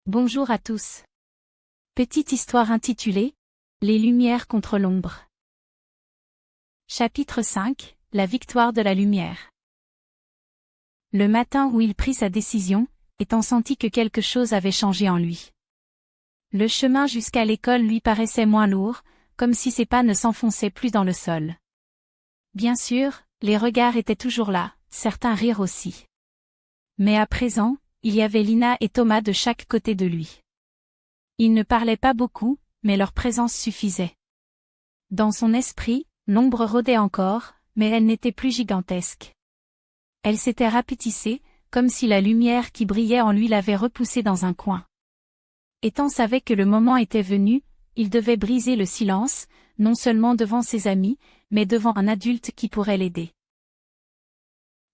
Bonjour à tous. Petite histoire intitulée « Les lumières contre l'ombre ». Chapitre 5 – La victoire de la lumière. Le matin où il prit sa décision, étant senti que quelque chose avait changé en lui. Le chemin jusqu'à l'école lui paraissait moins lourd, comme si ses pas ne s'enfonçaient plus dans le sol. Bien sûr, les regards étaient toujours là, certains rires aussi. Mais à présent, il y avait Lina et Thomas de chaque côté de lui. Ils ne parlaient pas beaucoup, mais leur présence suffisait. Dans son esprit, l'ombre rôdait encore, mais elle n'était plus gigantesque. Elle s'était rapetissée, comme si la lumière qui brillait en lui l'avait repoussée dans un coin. Ethan savait que le moment était venu, il devait briser le silence, non seulement devant ses amis, mais devant un adulte qui pourrait l'aider.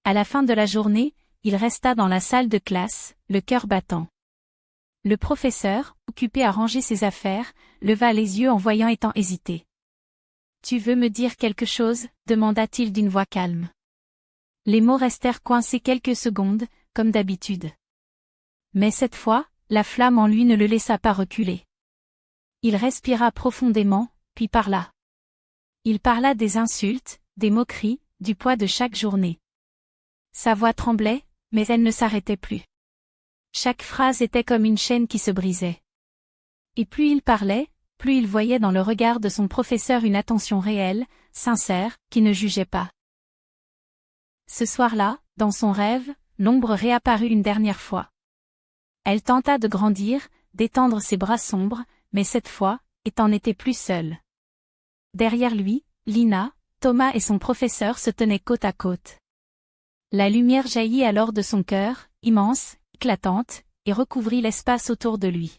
À la fin de la journée, il resta dans la salle de classe, le cœur battant. Le professeur, occupé à ranger ses affaires, leva les yeux en voyant Ethan hésiter. « Tu veux me dire quelque chose ?» demanda-t-il d'une voix calme. Les mots restèrent coincés quelques secondes, comme d'habitude. Mais cette fois, la flamme en lui ne le laissa pas reculer. Il respira profondément, puis parla. Il parla des insultes, des moqueries, du poids de chaque journée. Sa voix tremblait, mais elle ne s'arrêtait plus. Chaque phrase était comme une chaîne qui se brisait. Et plus il parlait, plus il voyait dans le regard de son professeur une attention réelle, sincère, qui ne jugeait pas. Ce soir-là, dans son rêve, l'ombre réapparut une dernière fois. Elle tenta de grandir, d'étendre ses bras sombres, mais cette fois, Ethan n'était plus seul. Derrière lui, Lina, Thomas et son professeur se tenaient côte à côte. La lumière jaillit alors de son cœur, immense, éclatante, et recouvrit l'espace autour de lui.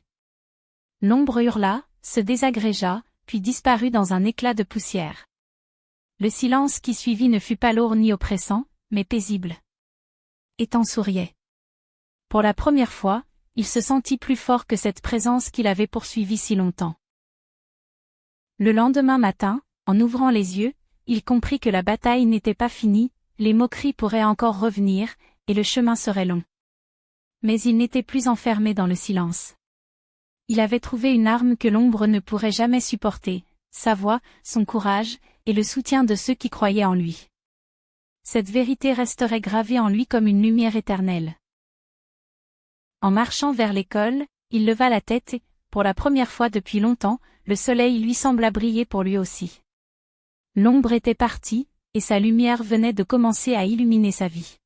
L'ombre hurla, se désagrégea, puis disparut dans un éclat de poussière. Le silence qui suivit ne fut pas lourd ni oppressant, mais paisible. Ethan souriait. Pour la première fois, il se sentit plus fort que cette présence qu'il avait poursuivie si longtemps. Le lendemain matin, en ouvrant les yeux, il comprit que la bataille n'était pas finie, les moqueries pourraient encore revenir, et le chemin serait long. Mais il n'était plus enfermé dans le silence. Il avait trouvé une arme que l'ombre ne pourrait jamais supporter, sa voix, son courage, et le soutien de ceux qui croyaient en lui. Cette vérité resterait gravée en lui comme une lumière éternelle. En marchant vers l'école, il leva la tête et, pour la première fois depuis longtemps, le soleil lui sembla briller pour lui aussi. L'ombre était partie, et sa lumière venait de commencer à illuminer sa vie.